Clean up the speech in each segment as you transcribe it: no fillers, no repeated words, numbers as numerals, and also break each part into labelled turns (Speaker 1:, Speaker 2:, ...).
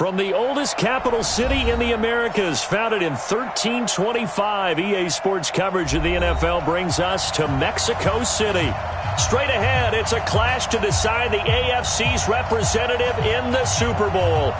Speaker 1: From the oldest capital city in the Americas, founded in 1325, EA Sports coverage of the NFL brings us to Mexico City. Straight ahead, it's a clash to decide the AFC's representative in the Super Bowl.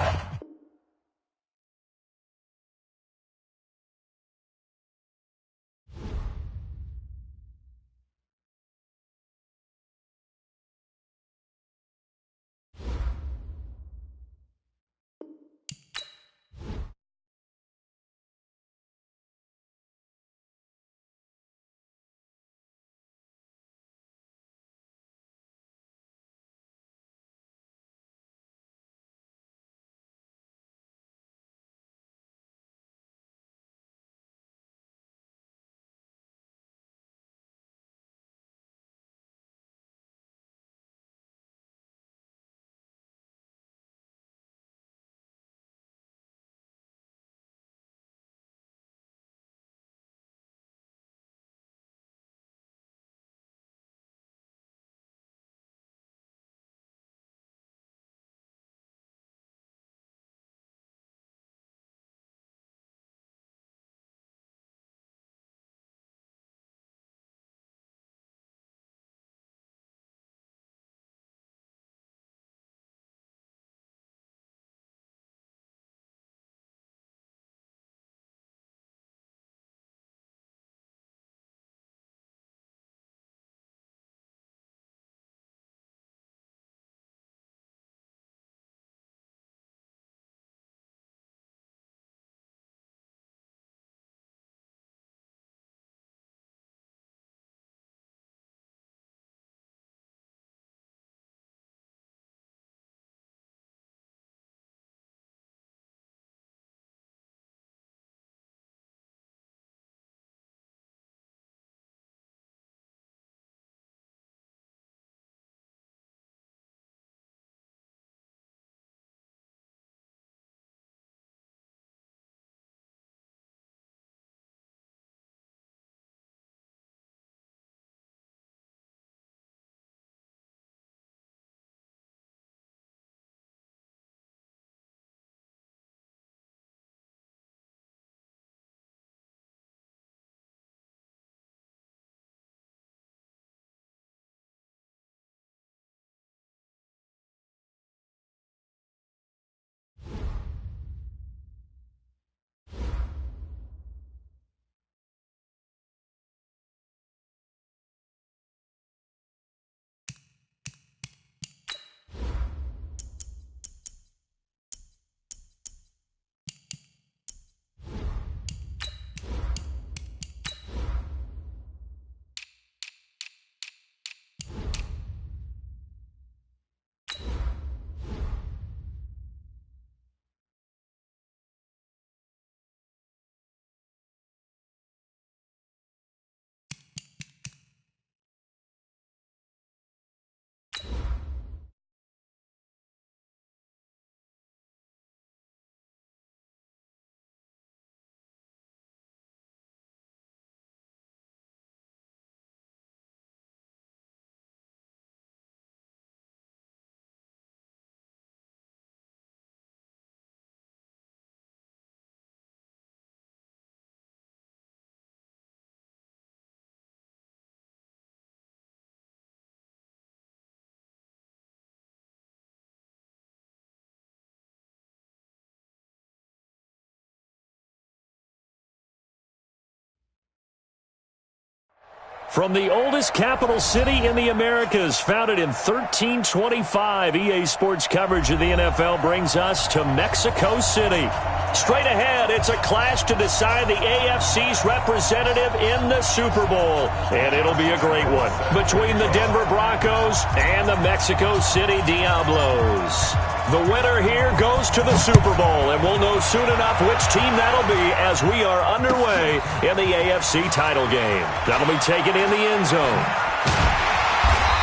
Speaker 1: From the oldest capital city in the Americas, founded in 1325, EA Sports coverage of the NFL brings us to Mexico City. Straight ahead, it's a clash to decide the AFC's representative in the Super Bowl. And it'll be a great one between the Denver Broncos and the Mexico City Diablos. The winner here goes to the Super Bowl, and we'll know soon enough which team that'll be as we are underway in the AFC title game. That'll be taken in the end zone.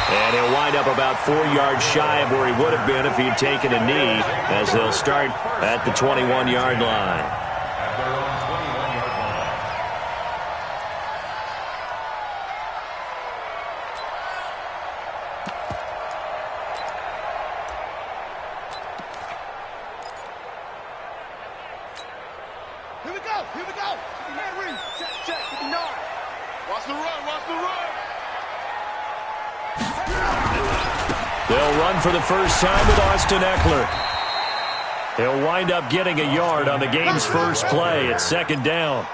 Speaker 1: And he'll wind up about 4 yards shy of where he would have been if he had taken a knee, as they'll start at the 21-yard line. They'll run for the first time with Austin Eckler. He'll wind up getting a yard on the game's first play. It's second down.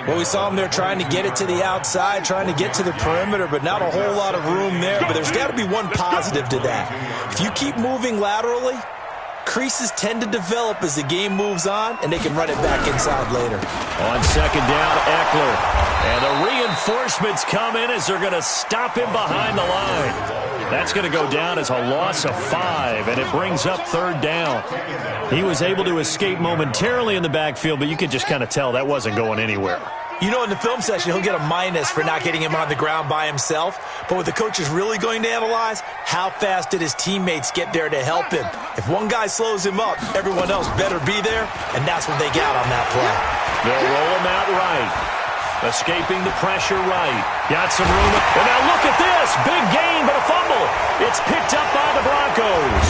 Speaker 2: Well, we saw him there trying to get it to the outside, trying to get to the perimeter, but not a whole lot of room there. But there's got to be one positive to that. If you keep moving laterally, creases tend to develop as the game moves on, and they can run it back inside later.
Speaker 1: On second down, Eckler. And the reinforcements come in as they're going to stop him behind the line. That's going to go down as a loss of 5, and it brings up third down. He was able to escape momentarily in the backfield, but you could just kind of tell that wasn't going anywhere.
Speaker 2: You know, in the film session, he'll get a minus for not getting him on the ground by himself. But what the coach is really going to analyze, how fast did his teammates get there to help him? If one guy slows him up, everyone else better be there, and that's what they got on that play.
Speaker 1: They'll roll him out right. Escaping the pressure right. Got some room. And now look at this. Big gain, but a fumble. It's picked up by the Broncos.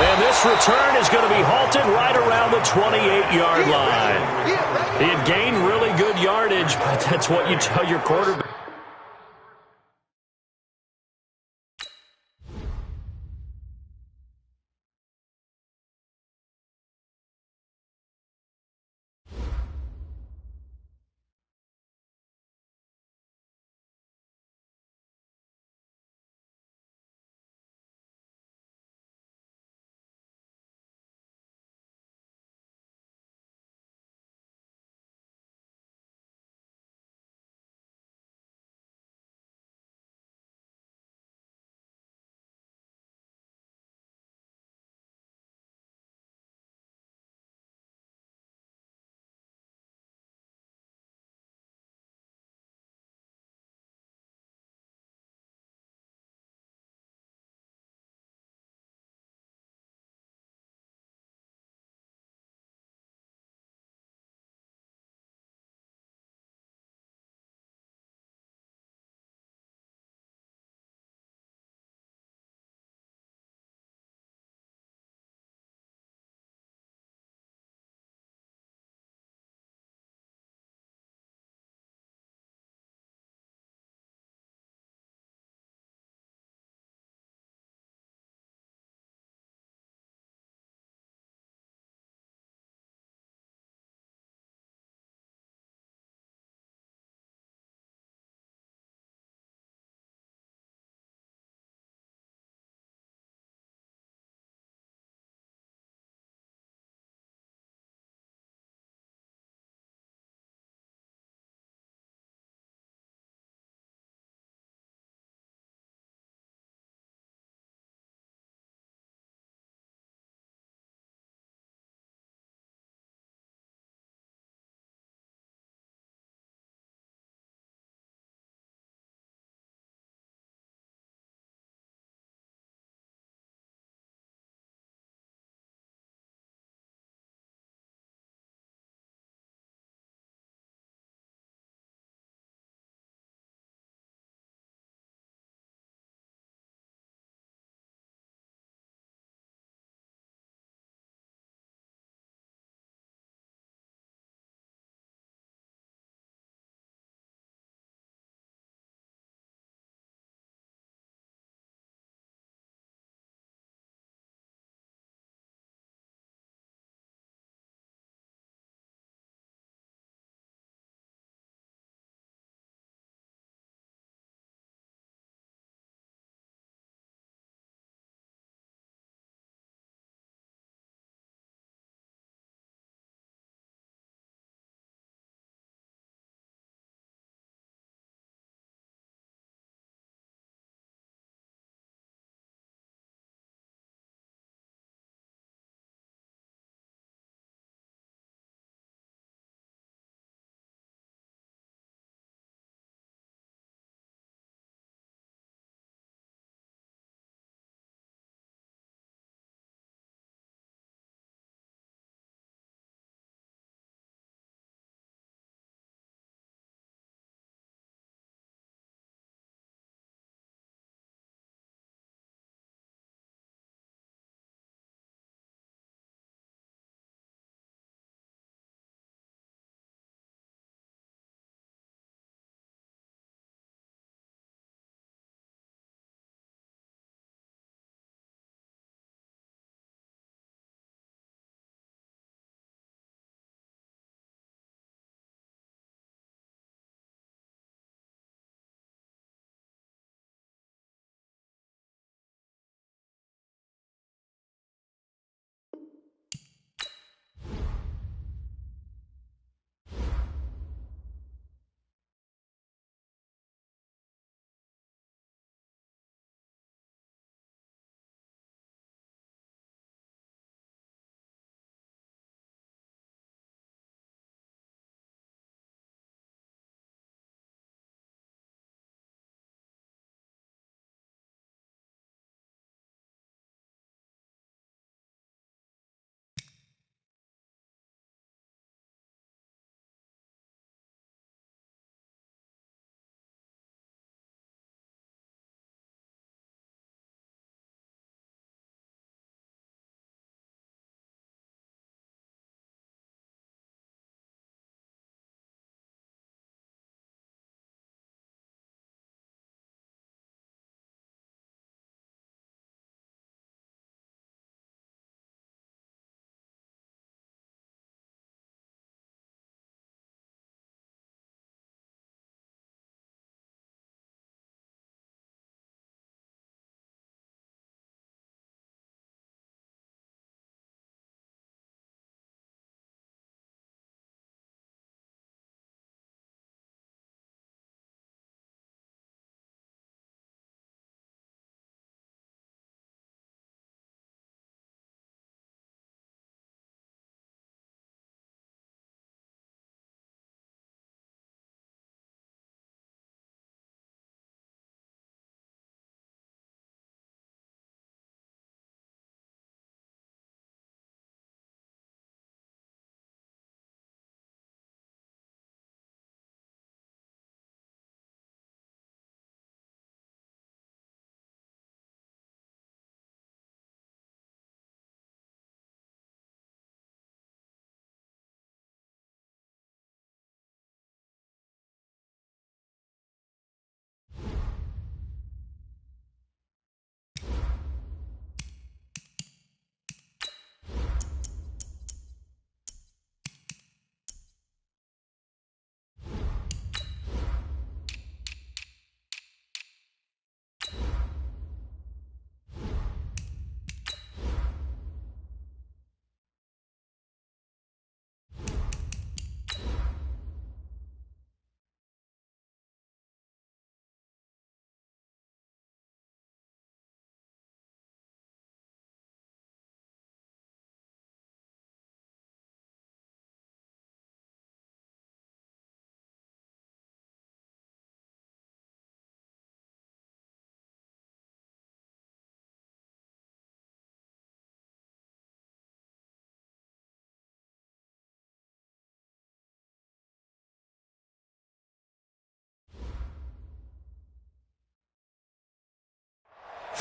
Speaker 1: And this return is going to be halted right around the 28-yard line. He had gained really good yardage, but that's what you tell your quarterback.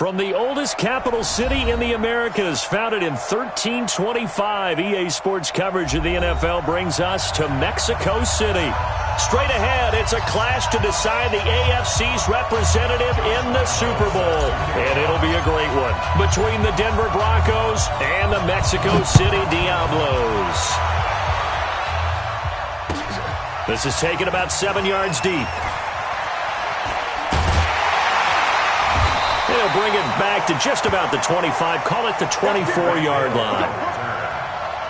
Speaker 1: From the oldest capital city in the Americas, founded in 1325, EA Sports coverage of the NFL brings us to Mexico City. Straight ahead, it's a clash to decide the AFC's representative in the Super Bowl. And it'll be a great one between the Denver Broncos and the Mexico City Diablos. This is taken about 7 yards deep. They'll bring it back to just about the 25. Call it the 24-yard line.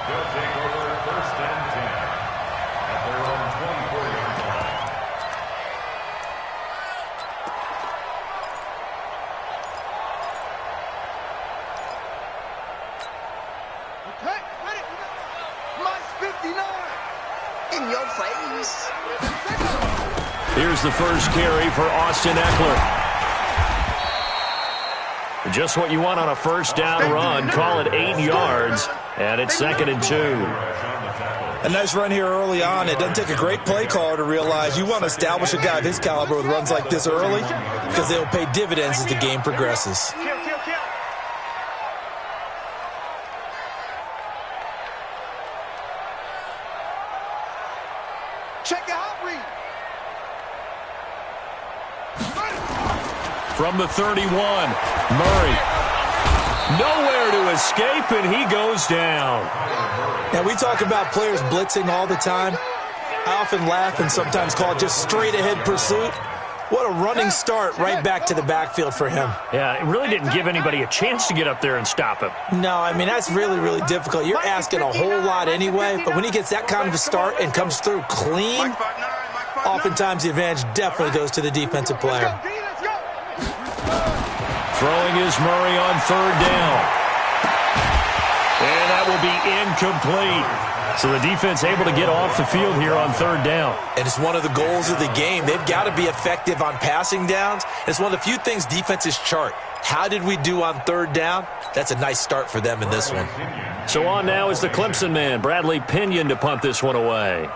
Speaker 3: They'll take over first and 10 at their own 24-yard line.
Speaker 4: Okay, ready? Minus 59. In your face.
Speaker 1: Here's the first carry for Austin Eckler. Just what you want on a first down run. Call it 8 yards, and it's 2nd and 2.
Speaker 2: A nice run here early on. It doesn't take a great play caller to realize you want to establish a guy of his caliber with runs like this early because they'll pay dividends as the game progresses.
Speaker 4: Check your hot read.
Speaker 1: From the 31, Murray. Nowhere to escape, and he goes down.
Speaker 2: Now, we talk about players blitzing all the time. I often laugh and sometimes call it just straight-ahead pursuit. What a running start right back to the backfield for him.
Speaker 1: Yeah, it really didn't give anybody a chance to get up there and stop him.
Speaker 2: No, I mean, that's really, really difficult. You're asking a whole lot anyway, but when he gets that kind of a start and comes through clean, oftentimes the advantage definitely goes to the defensive player.
Speaker 1: Throwing is Murray on 3rd down. And that will be incomplete. So the defense able to get off the field here on 3rd down.
Speaker 2: And it's one of the goals of the game. They've got to be effective on passing downs. It's one of the few things defenses chart. How did we do on 3rd down? That's a nice start for them in this one.
Speaker 1: So on now is the Clemson man, Bradley Pinion, to punt this one away.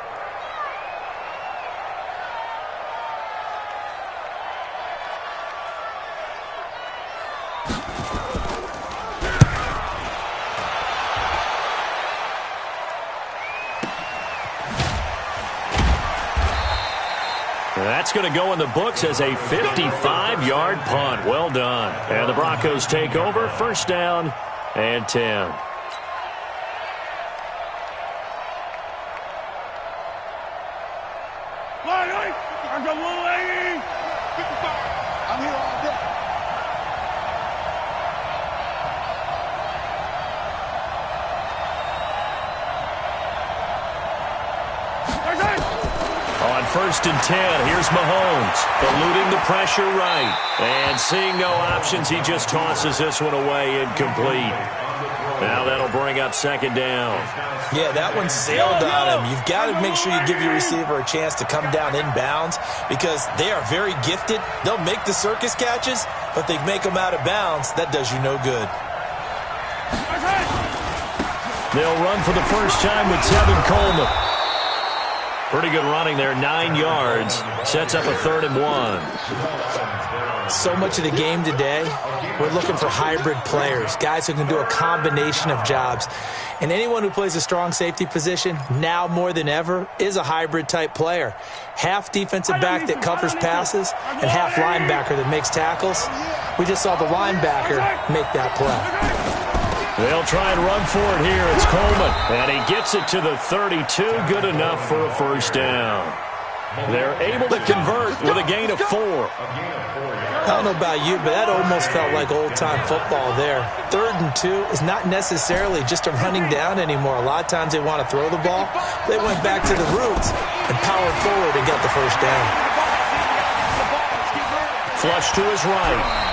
Speaker 1: That's going to go in the books as a 55-yard punt. Well done. And the Broncos take over, 1st down and 10.
Speaker 4: I'm here all day.
Speaker 1: On 1st and 10, here's Mahomes, eluding the pressure right. And seeing no options, he just tosses this one away, incomplete. Now that'll bring up 2nd down.
Speaker 2: Yeah, that one sailed on him. You've got to make sure you give your receiver a chance to come down inbounds because they are very gifted. They'll make the circus catches, but they make them out of bounds. That does you no good.
Speaker 1: They'll run for the first time with Tevin Coleman. Pretty good running there, 9 yards. Sets up a 3rd and 1.
Speaker 2: So much of the game today, we're looking for hybrid players, guys who can do a combination of jobs. And anyone who plays a strong safety position, now more than ever, is a hybrid type player. Half defensive back that covers passes and half linebacker that makes tackles. We just saw the linebacker make that play.
Speaker 1: They'll try and run for it here. It's Coleman. And he gets it to the 32. Good enough for a 1st down. They're able to convert with a gain of 4.
Speaker 2: I don't know about you, but that almost felt like old-time football there. 3rd and 2 is not necessarily just a running down anymore. A lot of times they want to throw the ball. They went back to the roots and powered forward and got the 1st down.
Speaker 1: Flush to his right.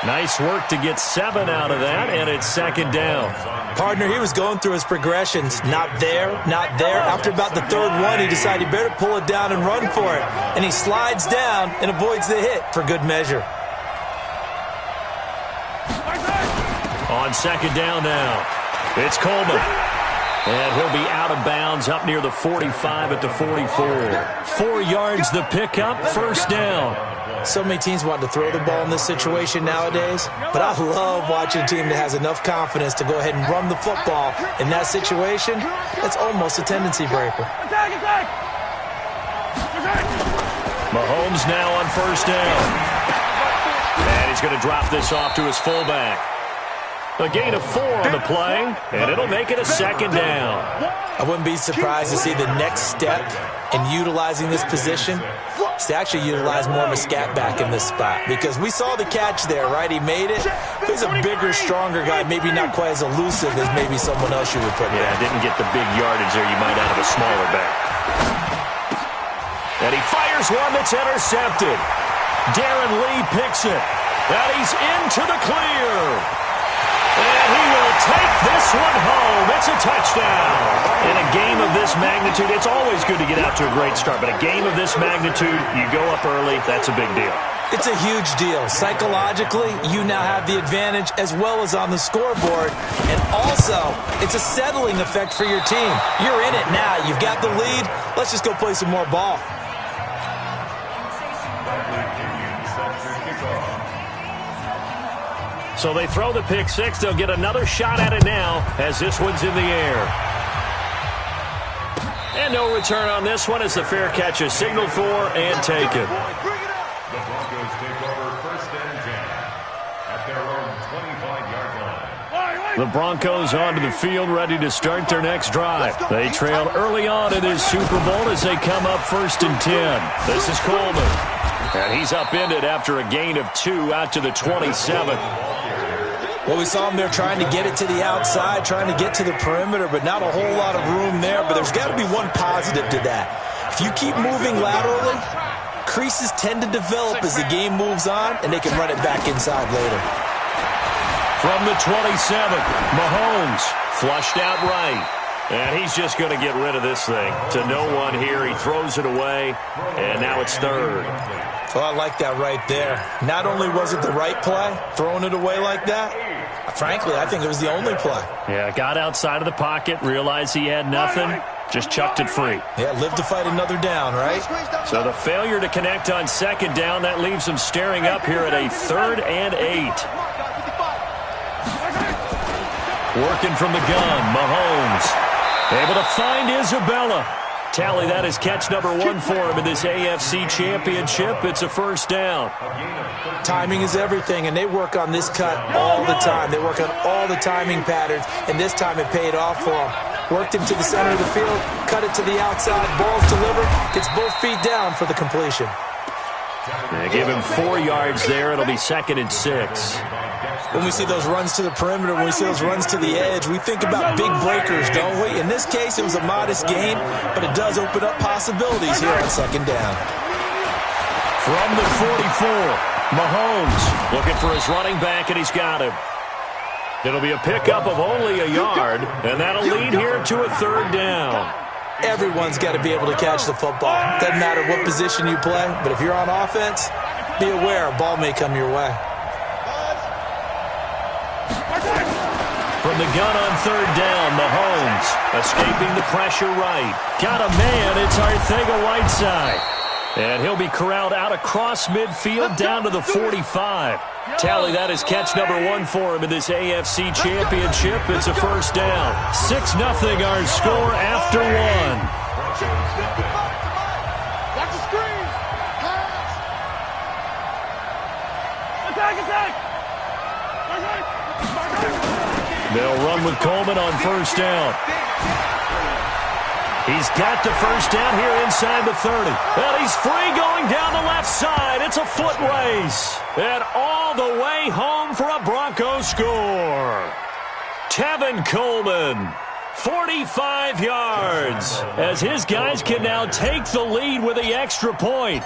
Speaker 1: Nice work to get 7 out of that, and it's 2nd down.
Speaker 2: Partner, he was going through his progressions. Not there, not there. After about the 3rd one, he decided he better pull it down and run for it. And he slides down and avoids the hit for good measure.
Speaker 1: On 2nd down now, it's Coleman. And he'll be out of bounds up near the 45 at the 44. 4 yards the pickup, 1st down.
Speaker 2: So many teams want to throw the ball in this situation nowadays, but I love watching a team that has enough confidence to go ahead and run the football in that situation. That's almost a tendency breaker.
Speaker 1: Mahomes now on first down. And he's going to drop this off to his fullback. A gain of 4 on the play, and it'll make it a second down.
Speaker 2: I wouldn't be surprised to see the next step in utilizing this position is to actually utilize more of a scat back in this spot, because we saw the catch there, right? He made it. He's a bigger, stronger guy, maybe not quite as elusive as maybe someone else you would put there.
Speaker 1: Yeah, didn't get the big yardage there you might out of a smaller back. And he fires one that's intercepted. Darren Lee picks it. And he's into the clear. And he will take this one home. It's a touchdown. In a game of this magnitude, it's always good to get out to a great start, but a game of this magnitude, you go up early, that's a big deal.
Speaker 2: It's a huge deal. Psychologically, you now have the advantage as well as on the scoreboard. And also, it's a settling effect for your team. You're in it now. You've got the lead. Let's just go play some more ball.
Speaker 1: So they throw the pick six. They'll get another shot at it now as this one's in the air. And no return on this one as the fair catch is signaled for and taken.
Speaker 3: The Broncos take over first and 10 at their own 25-yard line.
Speaker 1: The Broncos onto the field ready to start their next drive. They trailed early on in this Super Bowl as they come up first and 10. This is Coleman. And he's upended after a gain of 2 out to the 27.
Speaker 2: Well, we saw him there trying to get it to the outside, trying to get to the perimeter, but not a whole lot of room there. But there's got to be one positive to that. If you keep moving laterally, creases tend to develop as the game moves on, and they can run it back inside later.
Speaker 1: From the 27, Mahomes flushed out right. And he's just going to get rid of this thing. To no one here. He throws it away, and now it's third.
Speaker 2: Well, I like that right there. Not only was it the right play, throwing it away like that, frankly, I think it was the only play.
Speaker 1: Yeah, got outside of the pocket, realized he had nothing, just chucked it free.
Speaker 2: Yeah, live to fight another down, right?
Speaker 1: So the failure to connect on second down, that leaves him staring up here at a 3rd and 8. Working from the gun, Mahomes. Able to find Isabella. Tally, that is catch number 1 for him in this AFC Championship. It's a first down.
Speaker 2: Timing is everything, and they work on this cut all the time. They work on all the timing patterns, and this time it paid off for him. Worked him to the center of the field, cut it to the outside, ball's delivered, gets both feet down for the completion.
Speaker 1: They give him 4 yards there. It'll be 2nd and 6.
Speaker 2: When we see those runs to the perimeter, when we see those runs to the edge, we think about big breakers, don't we? In this case, it was a modest gain, but it does open up possibilities here on second down.
Speaker 1: From the 44, Mahomes looking for his running back, and he's got him. It'll be a pickup of only a yard, and that'll lead here to a 3rd down.
Speaker 2: Everyone's got to be able to catch the football. Doesn't matter what position you play, but if you're on offense, be aware a ball may come your way.
Speaker 1: From the gun on 3rd down, Mahomes escaping the pressure right. Got a man, it's Arcega-Whiteside. And he'll be corralled out across midfield down to the 45. Tally, that is catch number 1 for him in this AFC Championship. It's a first down. 6-0 our score after 1.
Speaker 4: Watch the screen. Attack.
Speaker 1: They'll run with Coleman on first down. He's got the first down here inside the 30. And he's free going down the left side. It's a foot race. And all the way home for a Broncos score. Tevin Coleman, 45 yards, as his guys can now take the lead with the extra point.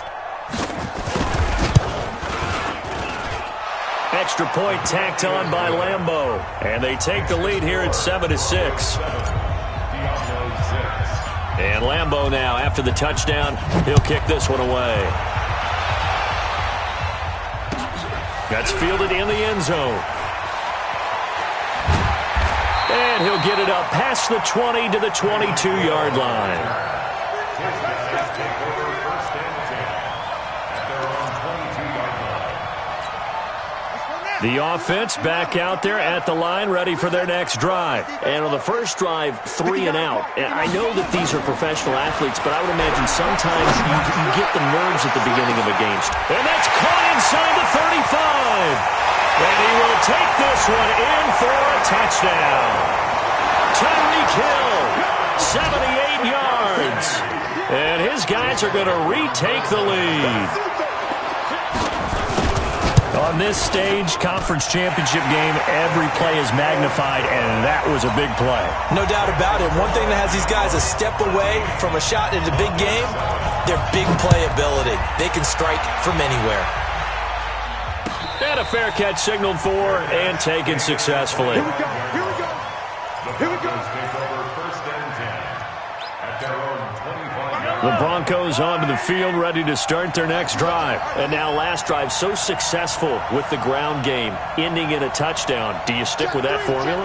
Speaker 1: Extra point tacked on by Lambeau. And they take the lead here at 7-6. And Lambeau now, after the touchdown, he'll kick this one away. That's fielded in the end zone. And he'll get it up past the 20 to the 22-yard line. The offense back out there at the line, ready for their next drive.
Speaker 5: And on the first drive, 3 and out. And I know that these are professional athletes, but I would imagine sometimes you get the nerves at the beginning of a game.
Speaker 1: And that's caught inside the 35. And he will take this one in for a touchdown. Tyreek Hill, 78 yards. And his guys are going to retake the lead. On this stage, conference championship game, every play is magnified, and that was a big play.
Speaker 2: No doubt about it. One thing that has these guys a step away from a shot in the big game, their big play ability. They can strike from anywhere.
Speaker 1: And a fair catch signaled for and taken successfully.
Speaker 3: Here we go. Here we go. Here we go. Take over first and 10 at their own 25.
Speaker 1: The Broncos onto the field, ready to start their next drive.
Speaker 5: And now last drive, so successful with the ground game, ending in a touchdown. Do you stick with that formula?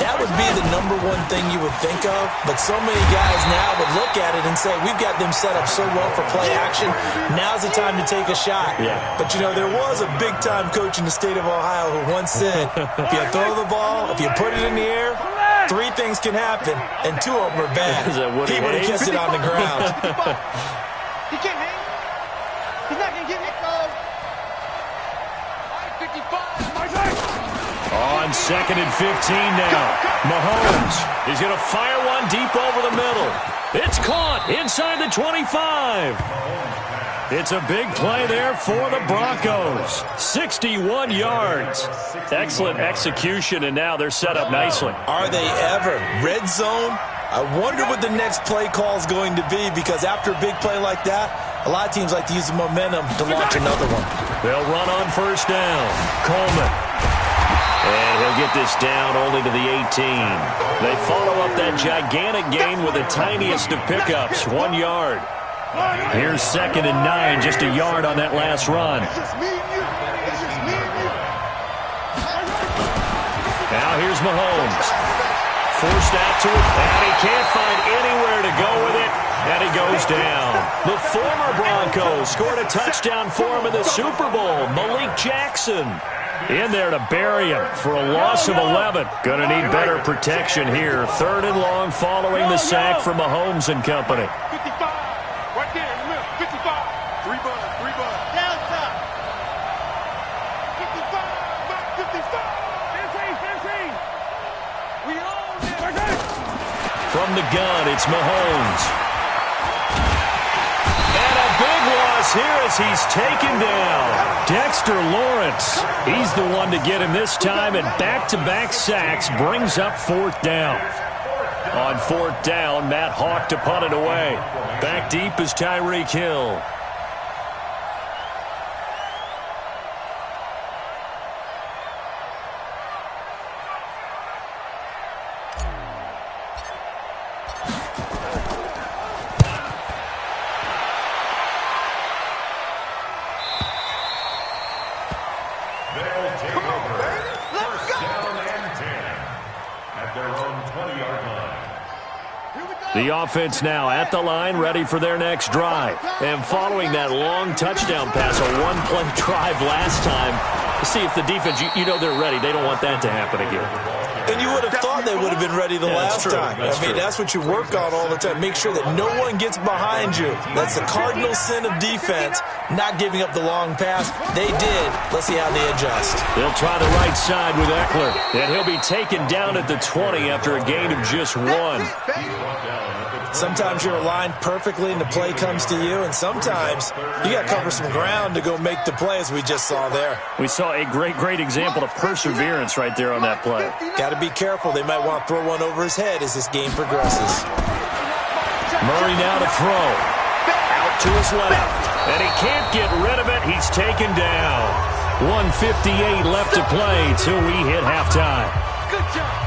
Speaker 2: That would be the number one thing you would think of, but so many guys now would look at it and say, we've got them set up so well for play action, now's the time to take a shot.
Speaker 5: Yeah.
Speaker 2: But, you know, there was a big-time coach in the state of Ohio who once said, if you throw the ball, if you put it in the air, 3 things can happen, and 2 of them are bad. He would have kissed it on the ground.
Speaker 4: He can't hang. He's not going to get it. 55.
Speaker 1: On 2nd and 15 now. Mahomes is going to fire one deep over the middle. It's caught inside the 25. It's a big play there for the Broncos. 61 yards. Excellent execution, and now they're set up nicely.
Speaker 2: Are they ever? Red zone? I wonder what the next play call is going to be, because after a big play like that, a lot of teams like to use the momentum to launch another one.
Speaker 1: They'll run on first down. Coleman. And he'll get this down only to the 18. They follow up that gigantic gain with the tiniest of pickups, 1 yard. Here's 2nd and 9, just a yard on that last run. Now here's Mahomes. Forced out to it, and he can't find anywhere to go with it, and he goes down. The former Broncos scored a touchdown for him in the Super Bowl, Malik Jackson. In there to bury him for a loss of 11. Going to need better protection here. 3rd and long following the sack from Mahomes and company.
Speaker 4: 55. Right there in the middle. 55. 3 buds. 3 buds. Down top. 55. Back 55. 15. We own it.
Speaker 1: From the gun, it's Mahomes. And a big loss here as he's taken down. Dexter Lawrence, he's the one to get him this time, and back-to-back sacks brings up 4th down. On 4th down, Matt Hawk to punt it away. Back deep is Tyreek Hill.
Speaker 3: They'll take over first down and 10 at their own 20-yard line.
Speaker 1: The offense now at the line, ready for their next drive. And following that long touchdown pass, a one-play drive last time, to see if the defense, you know they're ready. They don't want that to happen again.
Speaker 2: And you would have thought they would have been ready the last time. That's what you work on all the time. Make sure that no one gets behind you. That's the cardinal sin of defense, not giving up the long pass. They did. Let's see how they adjust.
Speaker 1: They'll try the right side with Eckler. And he'll be taken down at the 20 after a gain of just 1.
Speaker 2: Sometimes you're aligned perfectly and the play comes to you, and sometimes you got to cover some ground to go make the play, as we just saw there.
Speaker 1: We saw a great example of perseverance right there on that play.
Speaker 2: Got to be careful. They might want to throw one over his head as this game progresses.
Speaker 1: Murray now to throw. Out to his left. And he can't get rid of it. He's taken down. 1:58 left to play till we hit halftime.
Speaker 4: Good job.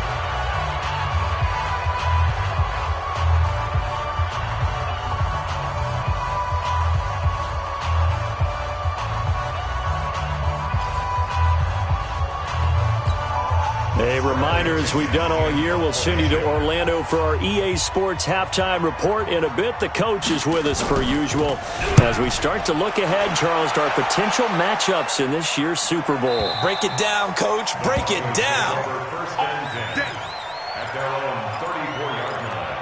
Speaker 1: A A reminder, as we've done all year, we'll send you to Orlando for our EA Sports Halftime Report. In a bit, the coach is with us per usual as we start to look ahead, Charles, to our potential matchups in this year's Super Bowl.
Speaker 2: Break it down, Coach. Break it down.
Speaker 3: First and 10 at their own 34-yard line.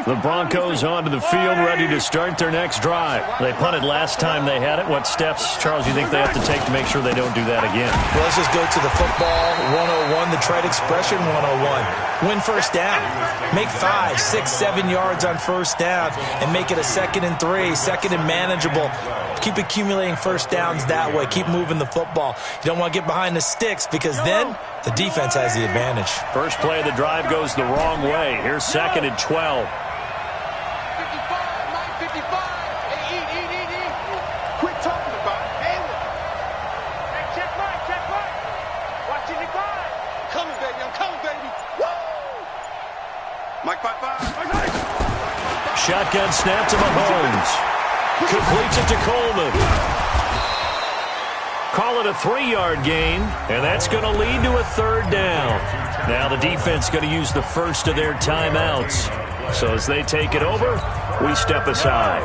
Speaker 1: The Broncos onto the field, ready to start their next drive. They punted last time they had it. What steps, Charles, you think they have to take to make sure they don't do that again?
Speaker 2: Well, let's just go to the football 101, the trade expression 101. Win first down. Make 5, 6, 7 yards on first down and make it a 2nd and 3, 2nd and manageable. Keep accumulating first downs that way. Keep moving the football. You don't want to get behind the sticks because then the defense has the advantage.
Speaker 1: First play of the drive goes the wrong way. Here's 2nd and 12. Shotgun snap to Mahomes. Completes it to Coleman. Call it a 3-yard gain, and that's going to lead to a 3rd down. Now the defense going to use the first of their timeouts. So as they take it over, we step aside.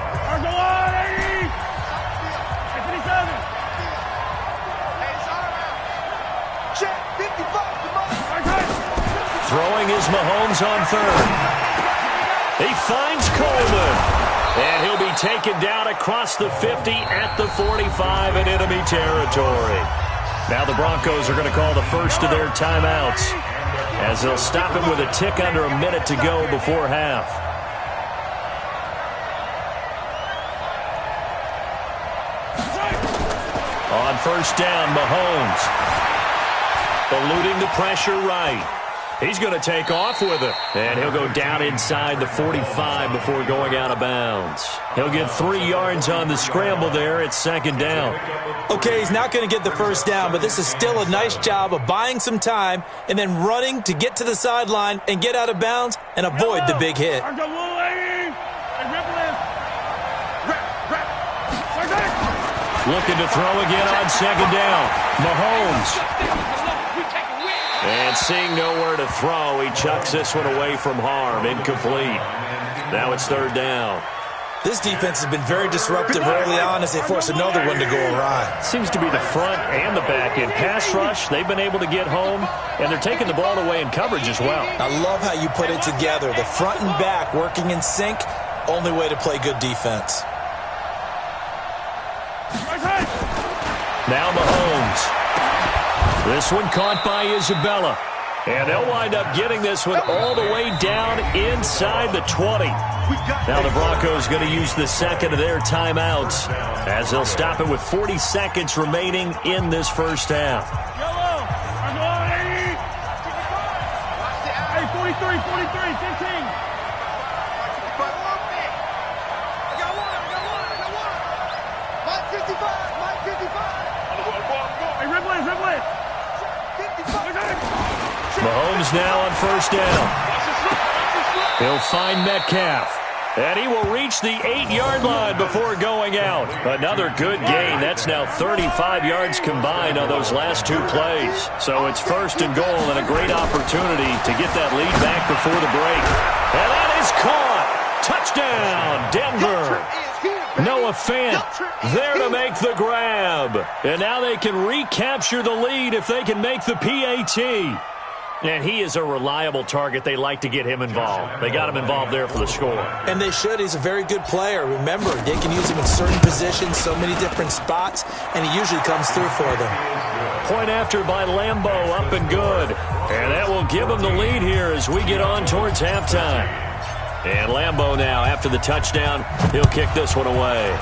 Speaker 1: Throwing is Mahomes on 3rd. He finds Coleman, and he'll be taken down across the 50 at the 45 in enemy territory. Now the Broncos are going to call the first of their timeouts as they'll stop it with a tick under a minute to go before half. On first down, Mahomes eluding the pressure right. He's going to take off with it, and he'll go down inside the 45 before going out of bounds. He'll get 3 yards on the scramble there. It's 2nd down.
Speaker 2: Okay, he's not going to get the first down, but this is still a nice job of buying some time and then running to get to the sideline and get out of bounds and avoid the big hit.
Speaker 1: Looking to throw again on 2nd down. Mahomes. And seeing nowhere to throw, he chucks this one away from harm. Incomplete. Now it's 3rd down.
Speaker 2: This defense has been very disruptive early on as they force another one to go awry.
Speaker 1: Seems to be the front and the back end. Pass rush, they've been able to get home, and they're taking the ball away in coverage as well.
Speaker 2: I love how you put it together. The front and back working in sync, only way to play good defense.
Speaker 1: Now Mahomes. This one caught by Isabella. And they'll wind up getting this one all the way down inside the 20. Now the Broncos going to use the 2nd of their timeouts as they'll stop it with 40 seconds remaining in this first half.
Speaker 4: 43, 15.
Speaker 1: Mahomes now on first down. He'll find Metcalf. And he will reach the 8-yard line before going out. Another good gain. That's now 35 yards combined on those last 2 plays. So it's 1st and goal and a great opportunity to get that lead back before the break. And that is caught. Touchdown, Denver. Noah Fant there to make the grab. And now they can recapture the lead if they can make the PAT. And he is a reliable target. They like to get him involved. They got him involved there for the score.
Speaker 2: And they should. He's a very good player. Remember, they can use him in certain positions, so many different spots, and he usually comes through for them.
Speaker 1: Point after by Lambeau, up and good. And that will give them the lead here as we get on towards halftime. And Lambeau now, after the touchdown, he'll kick this one away.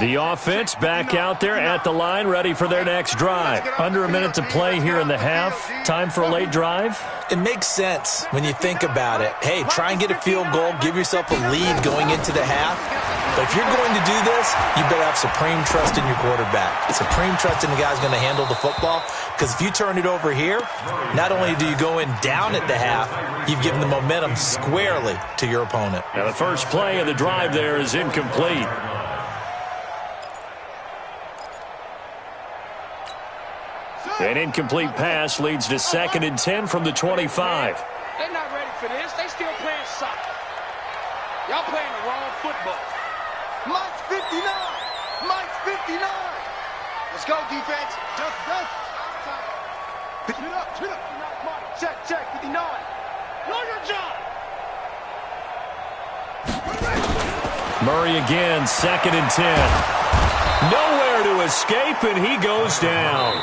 Speaker 1: The The offense back out there at the line, ready for their next drive. Under a minute to play here in the half. Time for a late drive.
Speaker 2: It makes sense when you think about it. Hey, try and get a field goal, give yourself a lead going into the half. But if you're going to do this, you better have supreme trust in your quarterback. Supreme trust in the guy's going to handle the football. Because if you turn it over here, not only do you go in down at the half, you've given the momentum squarely to your opponent.
Speaker 1: Now the first play of the drive there is incomplete. An incomplete pass leads to 2nd and 10 from the 25.
Speaker 4: They're not ready for this. They still playing soccer. Y'all playing the wrong football.
Speaker 6: Mike's 59. Mike's 59. Let's go, defense. Just. Pick it up. Check. 59. Know your job.
Speaker 1: Murray again, 2nd and 10. Nowhere to escape, and he goes down.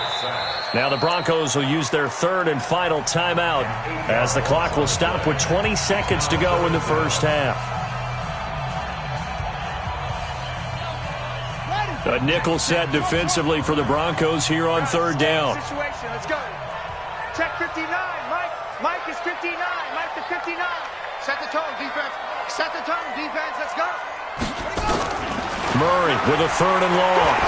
Speaker 1: Now the Broncos will use their 3rd and final timeout as the clock will stop with 20 seconds to go in the first half. A nickel set defensively for the Broncos here on 3rd down.
Speaker 6: Let's go. Check 59. Mike is 59. Mike to 59. Set the tone, defense. Set the tone, defense. Let's go.
Speaker 1: Murray with a 3rd and long.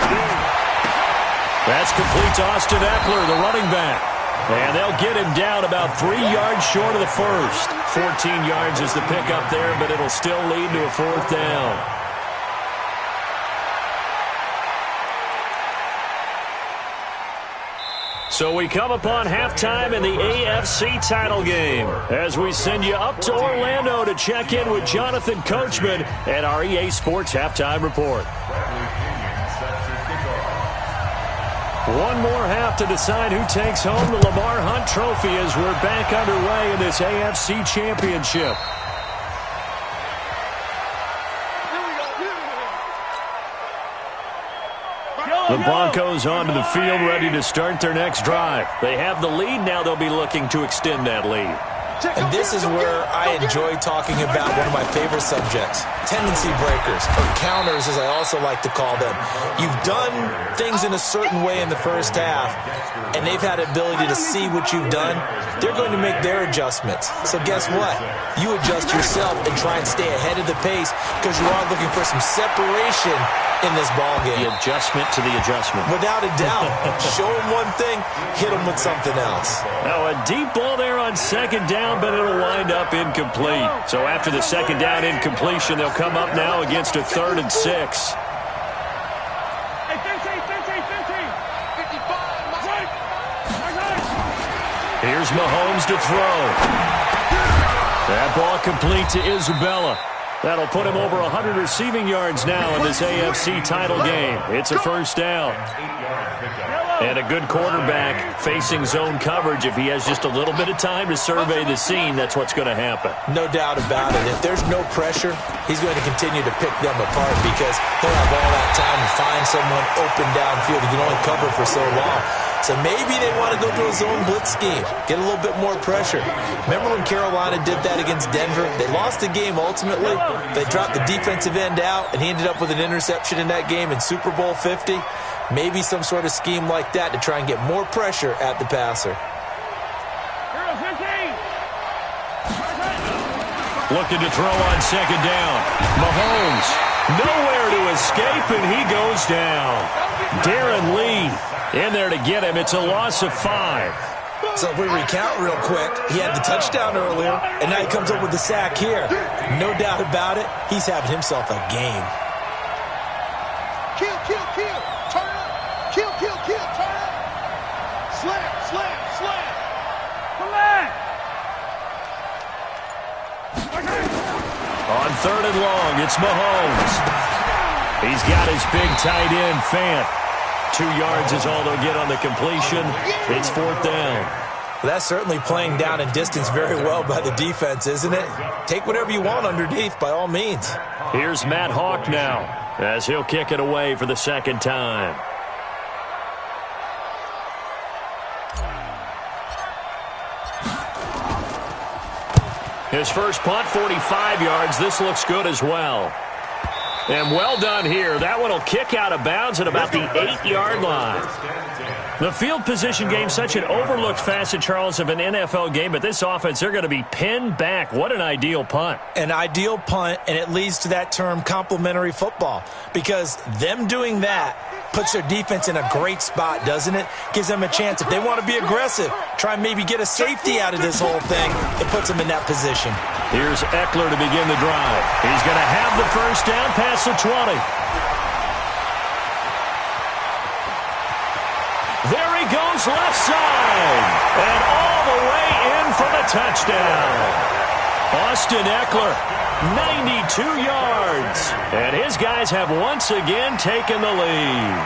Speaker 1: That's complete to Austin Eckler, the running back. And they'll get him down about 3 yards short of the first. 14 yards is the pickup there, but it'll still lead to a 4th down. So we come upon halftime in the AFC title game as we send you up to Orlando to check in with Jonathan Coachman at our EA Sports Halftime Report. One more half to decide who takes home the Lamar Hunt Trophy as we're back underway in this AFC Championship. The Broncos onto the field ready to start their next drive. They have the lead. Now they'll be looking to extend that lead.
Speaker 2: And this is where I enjoy talking about one of my favorite subjects, tendency breakers, or counters as I also like to call them. You've done things in a certain way in the first half, and they've had the ability to see what you've done. They're going to make their adjustments. So guess what? You adjust yourself and try and stay ahead of the pace because you are looking for some separation in this ball game.
Speaker 1: The adjustment to the adjustment.
Speaker 2: Without a doubt. Show them one thing, hit them with something else.
Speaker 1: Now a deep ball there on 2nd down, but it'll wind up incomplete. So after the 2nd down incompletion, they'll come up now against a 3rd and 6.
Speaker 4: Hey, 15. 55.
Speaker 1: Here's Mahomes to throw. That ball complete to Isabella. That'll put him over 100 receiving yards now in this AFC title game. It's a 1st down. And a good quarterback facing zone coverage. If he has just a little bit of time to survey the scene, that's what's going to happen.
Speaker 2: No doubt about it. If there's no pressure, he's going to continue to pick them apart because he'll have all that time to find someone open downfield. He can only cover for so long. So maybe they want to go to a zone blitz scheme, get a little bit more pressure. Remember when Carolina did that against Denver? They lost the game ultimately. They dropped the defensive end out, and he ended up with an interception in that game in Super Bowl 50. Maybe some sort of scheme like that to try and get more pressure at the passer.
Speaker 1: Looking to throw on 2nd down. Mahomes, nowhere to escape, and he goes down. Darren Lee in there to get him. It's a loss of 5.
Speaker 2: So if we recount real quick, he had the touchdown earlier, and now he comes up with the sack here. No doubt about it, he's having himself a game.
Speaker 6: Kill. Turn up. Kill. Turn up. Slam.
Speaker 4: Come back.
Speaker 1: On 3rd and long, it's Mahomes. He's got his big tight end, Fant. 2 yards is all they'll get on the completion. It's 4th down.
Speaker 2: Well, that's certainly playing down in distance very well by the defense, isn't it? Take whatever you want underneath, by all means.
Speaker 1: Here's Matt Hawk now as he'll kick it away for the 2nd time. His first punt, 45 yards. This looks good as well. And well done here. That one will kick out of bounds at about the 8-yard line. The field position game, such an overlooked facet, Charles, of an NFL game, but this offense, they're going to be pinned back. What an ideal punt.
Speaker 2: An ideal punt, and it leads to that term complementary football, because them doing that puts their defense in a great spot, doesn't it? Gives them a chance. If they want to be aggressive, try and maybe get a safety out of this whole thing, it puts them in that position.
Speaker 1: Here's Eckler to begin the drive. He's going to have the first down past the 20. There he goes, left side. And all the way in for the touchdown. Austin Eckler, 92 yards. And his guys have once again taken the lead.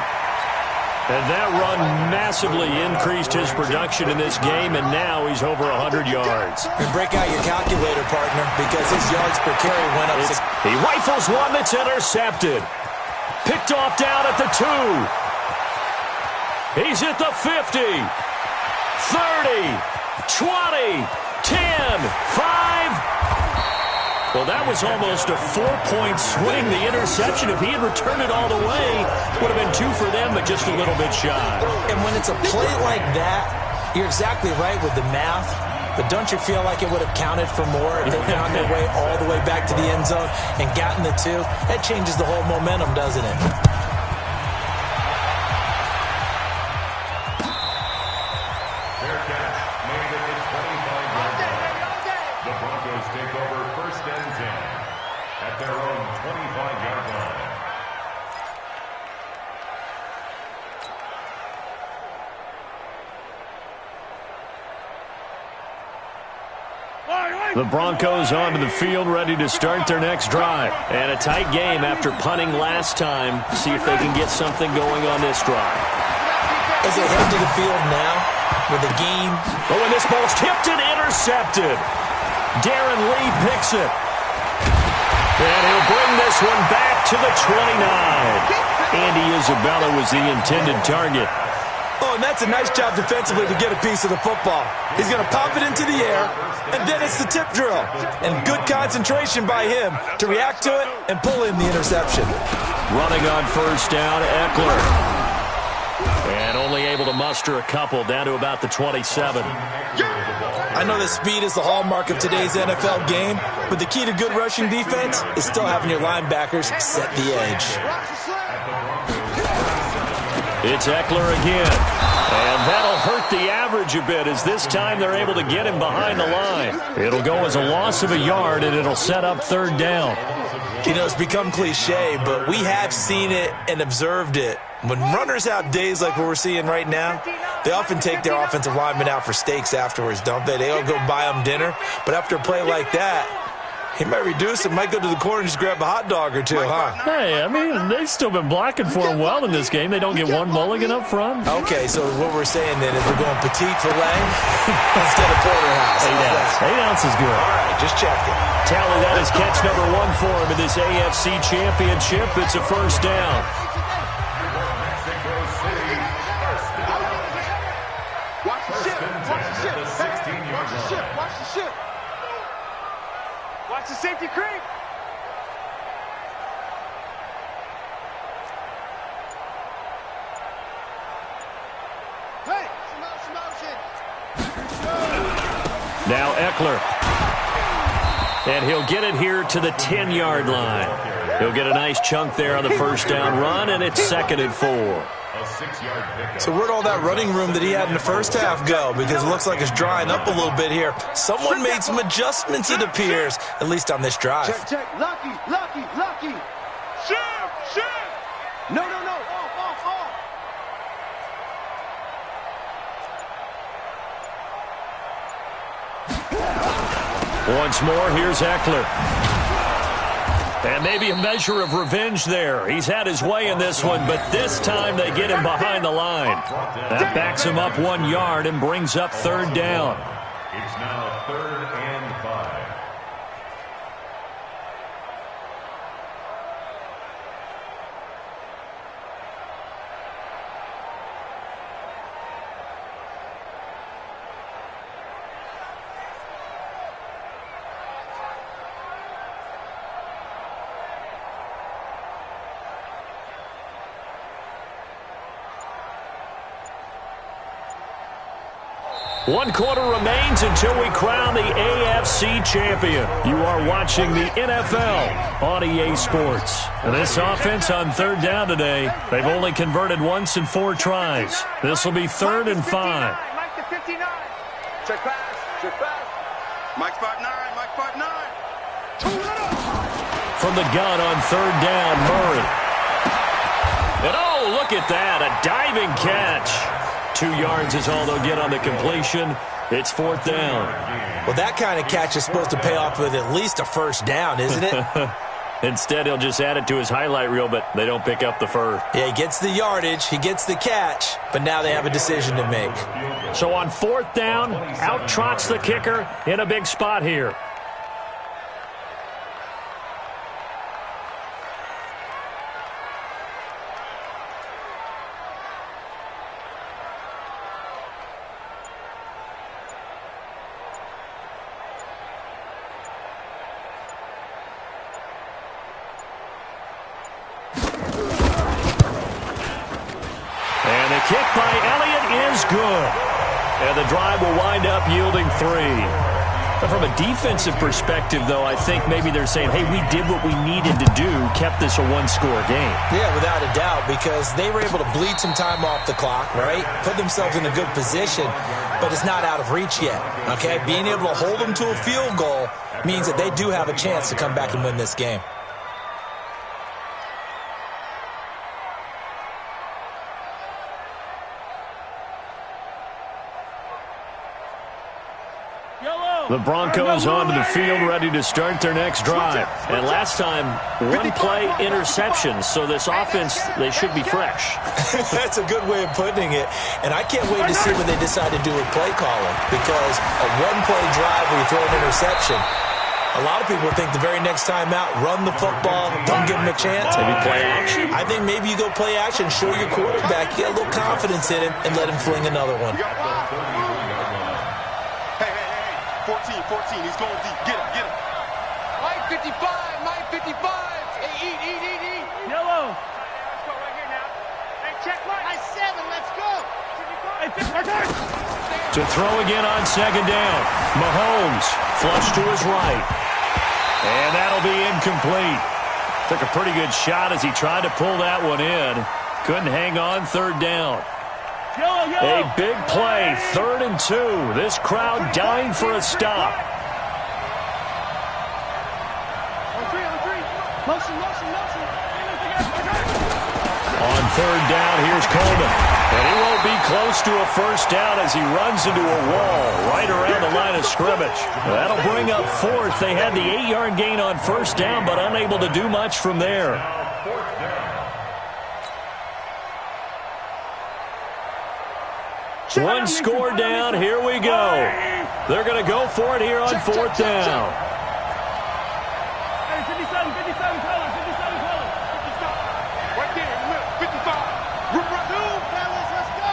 Speaker 1: And that run massively increased his production in this game, and now he's over 100 yards.
Speaker 2: And break out your calculator, partner, because his yards per carry went up.
Speaker 1: He rifles one that's intercepted. Picked off down at the 2. He's at the 50, 30, 20, 10, 5. Well, that was almost a 4-point swing, the interception. If he had returned it all the way, would have been 2 for them, but just a little bit shy.
Speaker 2: And when it's a play like that, you're exactly right with the math. But don't you feel like it would have counted for more if they found their way all the way back to the end zone and gotten the 2? That changes the whole momentum, doesn't it?
Speaker 1: The Broncos onto the field, ready to start their next drive. And a tight game after punting last time. See if they can get something going on this drive.
Speaker 2: As they head to the field now with the game.
Speaker 1: Oh, and this ball's tipped and intercepted. Darren Lee picks it. And he'll bring this one back to the 29. Andy Isabella was the intended target.
Speaker 2: Oh, and that's a nice job defensively to get a piece of the football. He's going to pop it into the air, and then it's the tip drill. And good concentration by him to react to it and pull in the interception.
Speaker 1: Running on first down, Eckler. And only able to muster a couple down to about the 27.
Speaker 2: I know that speed is the hallmark of today's NFL game, but the key to good rushing defense is still having your linebackers set the edge.
Speaker 1: It's Eckler again. And that'll hurt the average a bit as this time they're able to get him behind the line. It'll go as a loss of a yard, and it'll set up third down.
Speaker 2: You know, it's become cliche, but we have seen it and observed it. When runners have days like what we're seeing right now, they often take their offensive linemen out for steaks afterwards, don't they? They all go buy them dinner. But after a play like that, he might reduce it, might go to the corner and just grab a hot dog or two, huh?
Speaker 1: Hey, I mean, they've still been blocking for him well in this game. They don't get one mulligan up front.
Speaker 2: Okay, so what we're saying then is we're going petite filet instead of porterhouse.
Speaker 1: 8 ounce is good.
Speaker 2: All right, just checking.
Speaker 1: Tally, that is catch number 1 for him in this AFC Championship. It's a first down.
Speaker 6: Watch the ship. Watch the ship. Watch the ship. Watch the ship. Watch the safety creep. Hey, motion.
Speaker 1: Now Eckler. And he'll get it here to the 10-yard line. He'll get a nice chunk there on the first down run, and it's 2nd and 4.
Speaker 2: So where'd all that running room that he had in the first half go? Because it looks like it's drying up a little bit here. Someone made some adjustments, it appears, at least on this drive.
Speaker 6: Check. Lucky. Ship. No. Off.
Speaker 1: Once more, here's Eckler. And maybe a measure of revenge there. He's had his way in this one, but this time they get him behind the line. That backs him up 1 yard and brings up third down.
Speaker 3: It's now 3rd and 5.
Speaker 1: 1 quarter remains until we crown the AFC champion. You are watching the NFL on EA Sports. And this offense on third down today, they've only converted once in 4 tries. This will be 3rd and 5.
Speaker 6: Mike to 59.
Speaker 4: Check pass. Check pass.
Speaker 6: Mike's 5'9", Mike's 5'9".
Speaker 1: From the gun on 3rd down, Murray. And oh, look at that, a diving catch. 2 yards is all they'll get on the completion. It's 4th down.
Speaker 2: Well, that kind of catch is supposed to pay off with at least a first down, isn't it?
Speaker 1: Instead, he'll just add it to his highlight reel, but they don't pick up the first.
Speaker 2: Yeah, he gets the yardage, he gets the catch, but now they have a decision to make.
Speaker 1: So on 4th down, out trots the kicker in a big spot here. Kick by Elliott is good. And the drive will wind up yielding 3. But from a defensive perspective, though, I think maybe they're saying, hey, we did what we needed to do, kept this a 1-score game.
Speaker 2: Yeah, without a doubt, because they were able to bleed some time off the clock, right? Put themselves in a good position, but it's not out of reach yet, okay? Being able to hold them to a field goal means that they do have a chance to come back and win this game.
Speaker 1: The Broncos onto the field, ready to start their next drive. And last time, 1-play interception, so this offense, they should be fresh.
Speaker 2: That's a good way of putting it. And I can't wait to see what they decide to do with play calling, because a 1-play drive where you throw an interception, a lot of people think the very next time out, run the football, don't give him a chance.
Speaker 1: Maybe play action.
Speaker 2: I think maybe you go play action, show your quarterback, you get a little confidence in him, and let him fling another one.
Speaker 6: 14, he's going deep. Get him.
Speaker 4: Mike 55, Mike 55. Hey, eat.
Speaker 6: Yellow. Let's go right here now. Hey, check Mike. Nice 7, let's go. Hey,
Speaker 1: To throw again on 2nd down. Mahomes flush to his right. And that'll be incomplete. Took a pretty good shot as he tried to pull that one in. Couldn't hang on 3rd down. A big play, 3rd and 2. This crowd dying for a stop. On 3rd down, here's Coleman. And he won't be close to a first down as he runs into a wall right around the line of scrimmage. That'll bring up 4th. They had the 8-yard gain on 1st down, but unable to do much from there. One score down. Here we go. They're going to go for it here on 4th down.
Speaker 6: Hey, 57 color. Right there in the middle, 55. Run, fellas, let's go.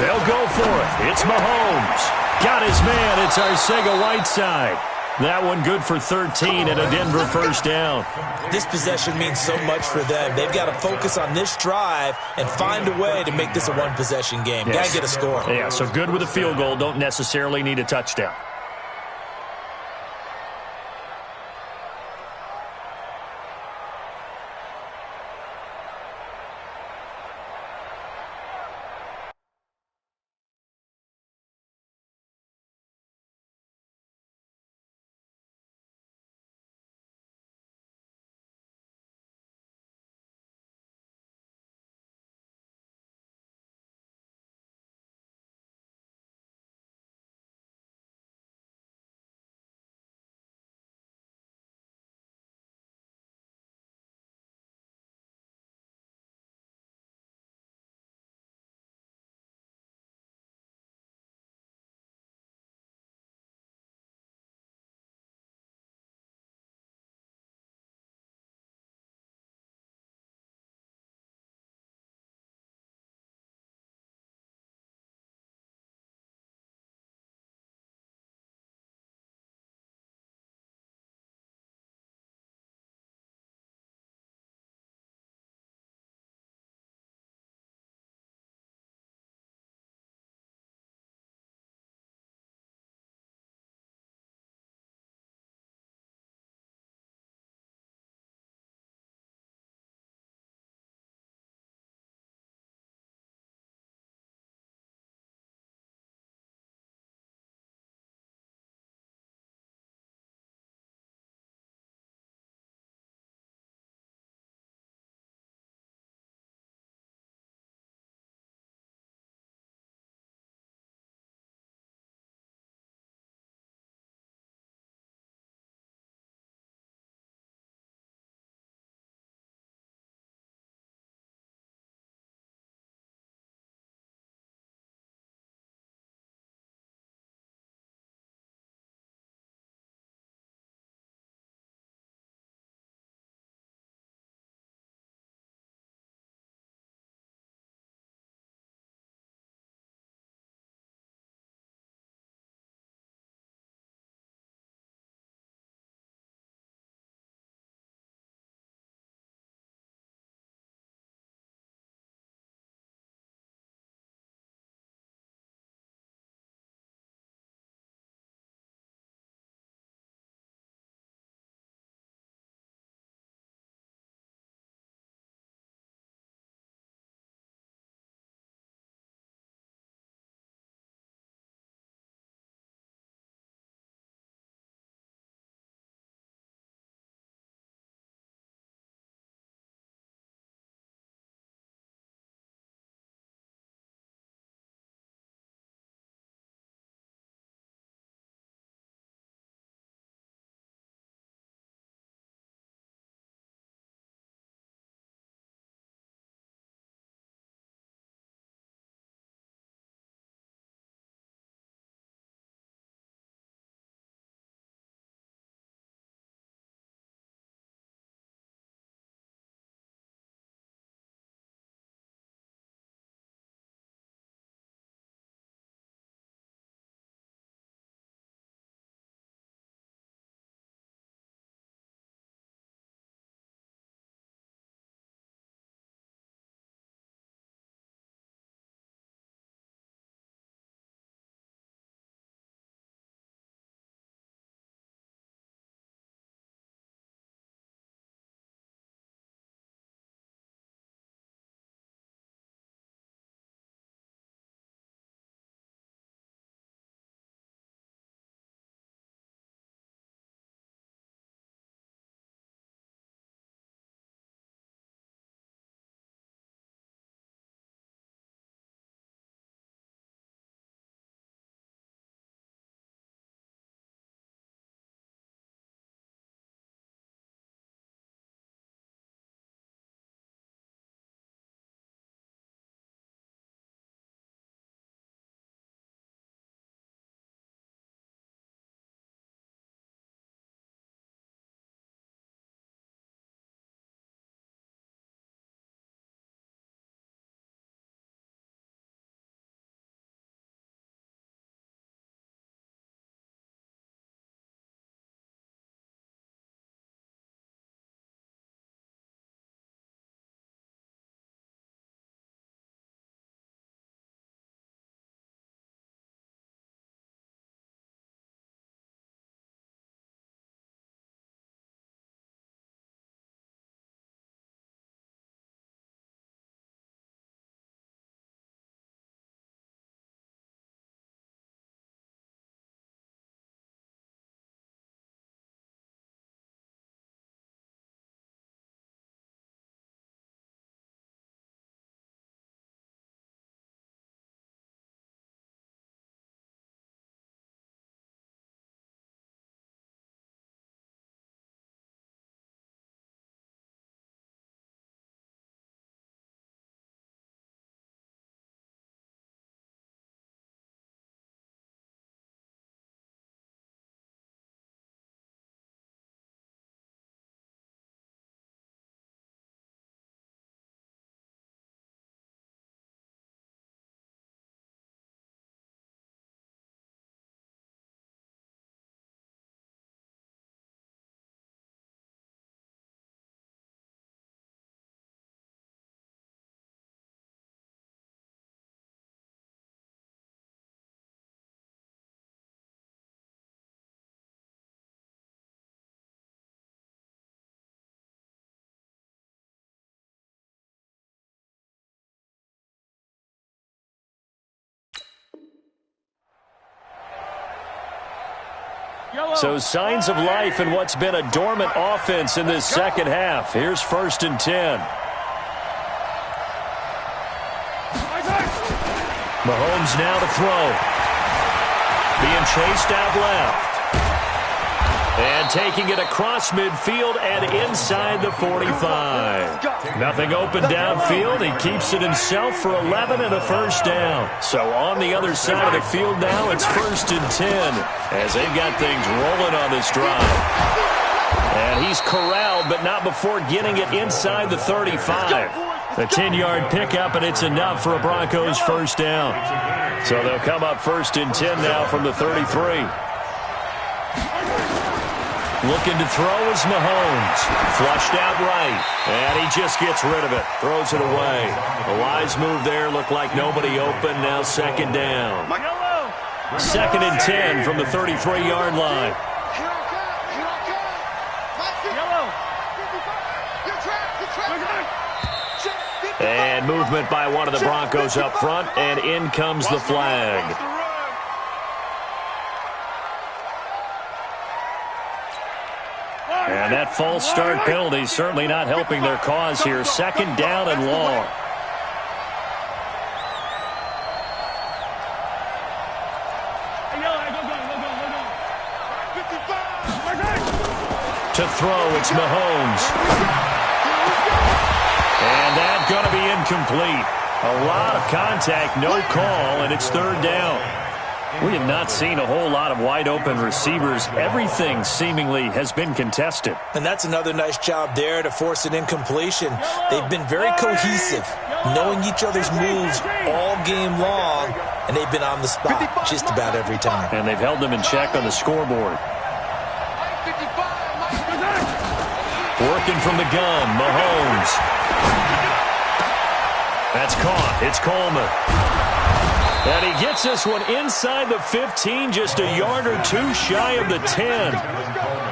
Speaker 1: They'll go for it. It's Mahomes. Got his man. It's Arcega-Whiteside. That one good for 13 and a Denver first down.
Speaker 2: This possession means so much for them. They've got to focus on this drive and find a way to make this a 1-possession game.
Speaker 1: Yes.
Speaker 2: Got to get a score.
Speaker 1: Yeah, so good with a field goal. Don't necessarily need a touchdown. So signs of life in what's been a dormant offense in this second half. Here's 1st and 10. Mahomes now to throw. Being chased out left. And taking it across midfield and inside the 45. Nothing open downfield. He keeps it himself for 11 and a first down. So on the other side of the field now, it's 1st and 10 as they've got things rolling on this drive. And he's corralled, but not before getting it inside the 35. A 10-yard pickup, and it's enough for a Broncos first down. So they'll come up 1st and 10 now from the 33. Looking to throw is Mahomes. Flushed out right. And he just gets rid of it. Throws it away. A wise move there. Looked like nobody open. Now 2nd down. 2nd and 10 from the 33-yard line. And movement by one of the Broncos up front. And in comes the flag. And that false start penalty certainly not helping their cause here. 2nd down and long. To throw, it's Mahomes. And that's going to be incomplete. A lot of contact, no call, and it's 3rd down. We have not seen a whole lot of wide-open receivers. Everything seemingly has been contested.
Speaker 2: And that's another nice job there to force an incompletion. They've been very cohesive, knowing each other's moves all game long, and they've been on the spot just about every time.
Speaker 1: And they've held them in check on the scoreboard. Working from the gun, Mahomes. That's caught. It's Coleman. And he gets this one inside the 15, just a yard or two shy of the 10.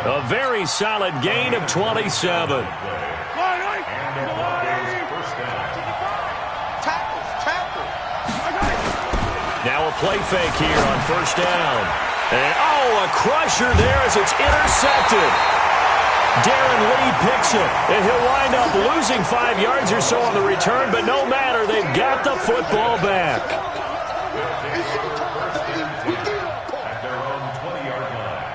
Speaker 1: A very solid gain of 27. Now a play fake here on 1st down. And, a crusher there as it's intercepted. Darren Lee picks it, and he'll wind up losing 5 yards or so on the return, but no matter, they've got the football back.
Speaker 3: At their own 20-yard line.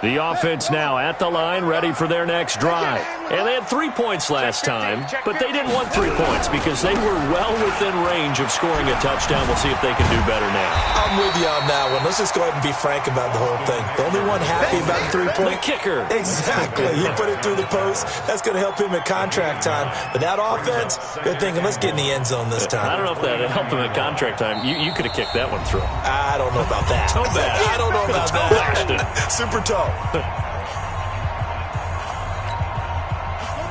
Speaker 1: The offense now at the line, ready for their next drive. And they had 3 points last time, but they didn't want 3 points because they were well within range of scoring a touchdown. We'll see if they can do better now.
Speaker 2: I'm with you on that one. Let's just go ahead and be frank about the whole thing. The only one happy about the 3-point
Speaker 1: the kicker.
Speaker 2: Exactly. He put it through the post. That's going to help him at contract time. But that offense, they're thinking, let's get in the end zone this time.
Speaker 1: I don't know if that helped him at contract time. You could have kicked that one through.
Speaker 2: I don't know about that.
Speaker 1: Toe bash.
Speaker 2: I don't know about that. Super toe.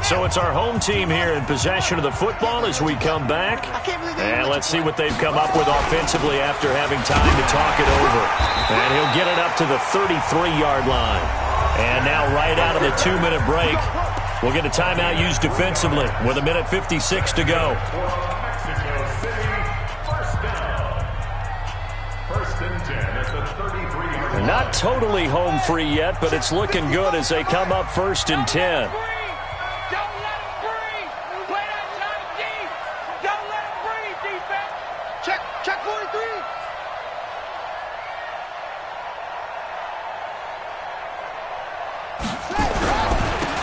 Speaker 1: So it's our home team here in possession of the football as we come back. And let's see what they've come up with offensively after having time to talk it over. And he'll get it up to the 33-yard line. And now right out of the 2-minute break, we'll get a timeout used defensively with 1:56 to go.
Speaker 3: Mexico City, first down. 1st and 10 at the 33-yard line.
Speaker 1: Not totally home free yet, but it's looking good as they come up 1st and 10.
Speaker 6: Check 43.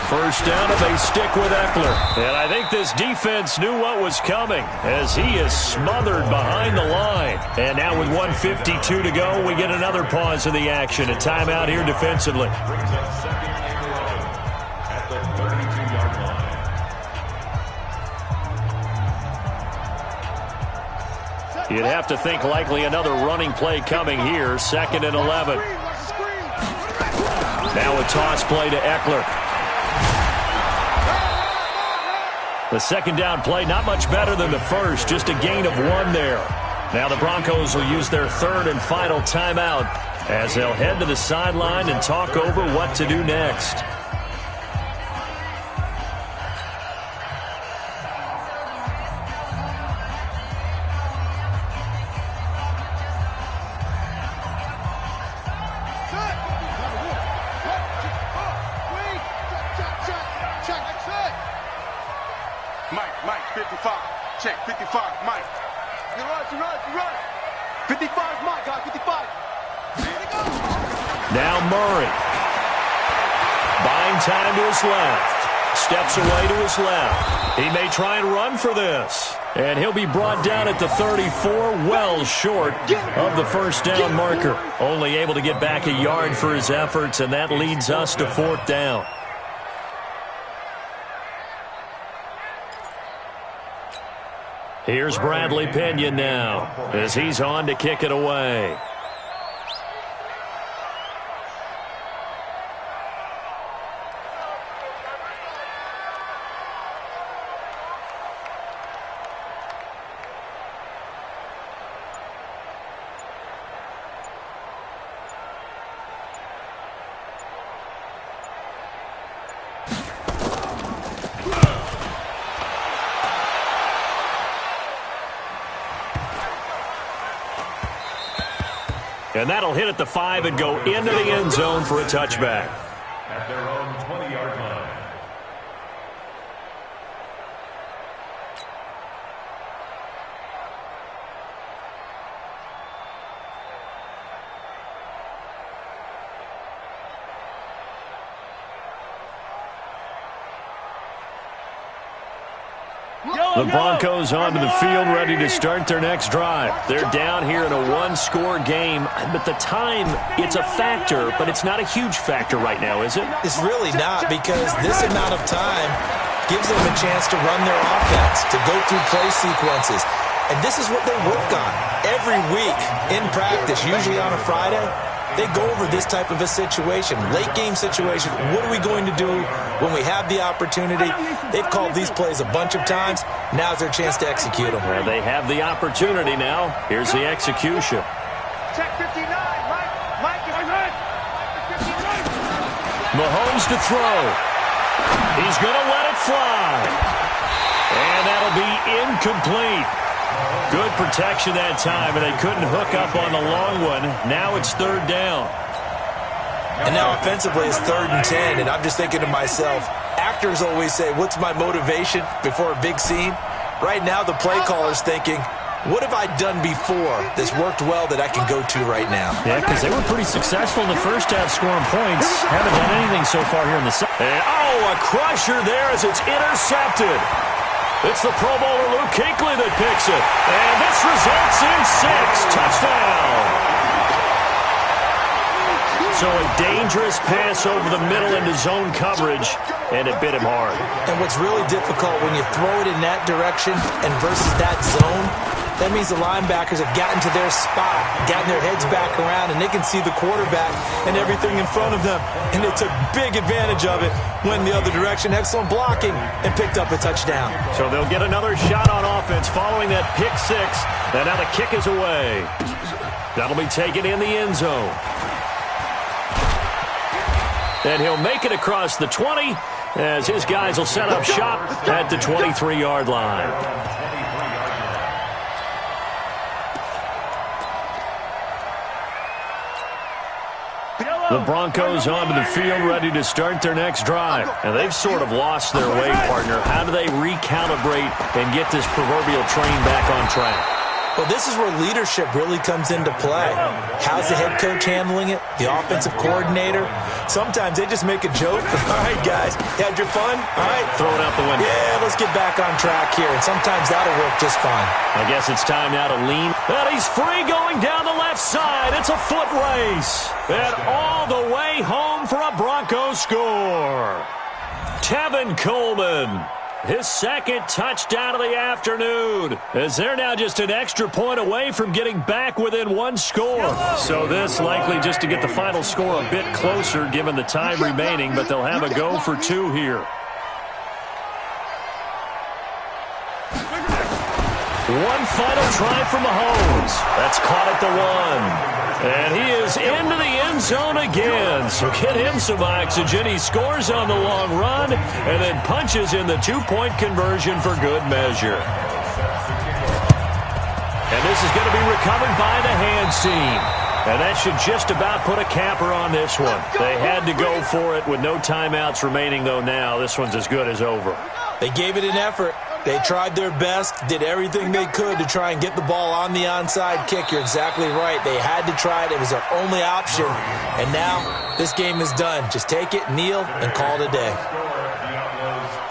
Speaker 1: First down, and they stick with Eckler. And I think this defense knew what was coming as he is smothered behind the line. And now with 1:52 to go, we get another pause in the action. A timeout here defensively.
Speaker 3: Brings up 2nd and 11 at the 32-yard line.
Speaker 1: You'd have to think likely another running play coming here. 2nd and 11. Now a toss play to Eckler. The 2nd down play, not much better than the first, just a gain of 1 there. Now the Broncos will use their 3rd and final timeout as they'll head to the sideline and talk over what to do next.
Speaker 6: check. 55, Mike. You run. 55, Mike, guys, 55.
Speaker 1: Now Murray. Buying time to his left. Steps away to his left. He may try and run for this. And he'll be brought down at the 34, well short of the first down marker. Only able to get back a yard for his efforts, and that leads us to 4th down. Here's Bradley Pinion now as he's on to kick it away. And that'll hit at the 5 and go into the end zone for a touchback.
Speaker 3: At their own 20-yard line.
Speaker 1: The Broncos onto the field ready to start their next drive. They're down here in a one-score game, but the time, it's a factor, but it's not a huge factor right now, is it?
Speaker 2: It's really not, because this amount of time gives them a chance to run their offense, to go through play sequences. And this is what they work on every week in practice, usually on a Friday. They go over this type of a situation, late game situation. What are we going to do when we have the opportunity? They've called these plays a bunch of times. Now's their chance to execute them.
Speaker 1: Well, they have the opportunity now. Here's the execution.
Speaker 6: Check 59, Mike is right. 59.
Speaker 1: Mahomes to throw. He's going to let it fly. And that'll be incomplete. Good protection that time, and they couldn't hook up on the long one. Now it's 3rd down.
Speaker 2: And now offensively it's 3rd and 10, and I'm just thinking to myself, actors always say, what's my motivation before a big scene? Right now the play caller's thinking, what have I done before that's worked well that I can go to right now?
Speaker 1: Yeah, because they were pretty successful in the first half scoring points. Haven't done anything so far here in the second. Oh, a crusher there as it's intercepted. It's the Pro Bowler Luke Kuechly that picks it. And this results in 6. Touchdown. So a dangerous pass over the middle into zone coverage, and it bit him hard.
Speaker 2: And what's really difficult when you throw it in that direction and versus that zone, that means the linebackers have gotten to their spot, gotten their heads back around, and they can see the quarterback and everything in front of them. And they took big advantage of it, went the other direction, excellent blocking, and picked up a touchdown.
Speaker 1: So they'll get another shot on offense following that pick 6. And now the kick is away. That'll be taken in the end zone. And he'll make it across the 20 as his guys will set up shop at the 23-yard line. The Broncos onto the field ready to start their next drive. And they've sort of lost their way, partner. How do they recalibrate and get this proverbial train back on track?
Speaker 2: Well, this is where leadership really comes into play. How's the head coach handling it? The offensive coordinator? Sometimes they just make a joke. All right, guys, you had your fun? All right.
Speaker 1: Throw it out the window.
Speaker 2: Yeah, let's get back on track here. And sometimes that'll work just fine.
Speaker 1: I guess it's time now to lean. And he's free going down the left side. It's a foot race. And all the way home for a Broncos score. Tevin Coleman. His second touchdown of the afternoon, as they're now just an extra point away from getting back within 1 score. So this likely just to get the final score a bit closer given the time remaining, but they'll have a go for 2 here. One final try for Mahomes. That's caught at the 1. And he is into the end zone again. So get him some oxygen. He scores on the long run and then punches in the 2-point conversion for good measure. And this is going to be recovered by the hands team. And that should just about put a capper on this one. They had to go for it with no timeouts remaining, though now. This one's as good as over.
Speaker 2: They gave it an effort. They tried their best, did everything they could to try and get the ball on the onside kick. You're exactly right. They had to try it. It was their only option. And now this game is done. Just take it, kneel, and call it a day.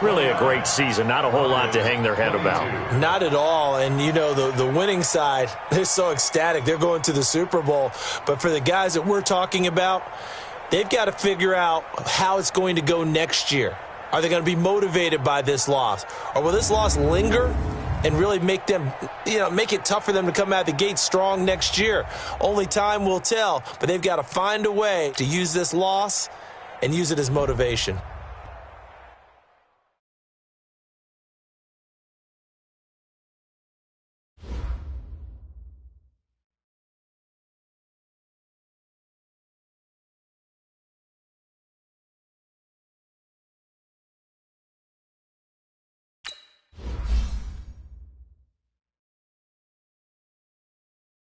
Speaker 1: Really a great season. Not a whole lot to hang their head about.
Speaker 2: Not at all. And, you know, the winning side, they're so ecstatic. They're going to the Super Bowl. But for the guys that we're talking about, they've got to figure out how it's going to go next year. Are they going to be motivated by this loss? Or will this loss linger and really make them, make it tough for them to come out of the gate strong next year? Only time will tell. But they've got to find a way to use this loss and use it as motivation.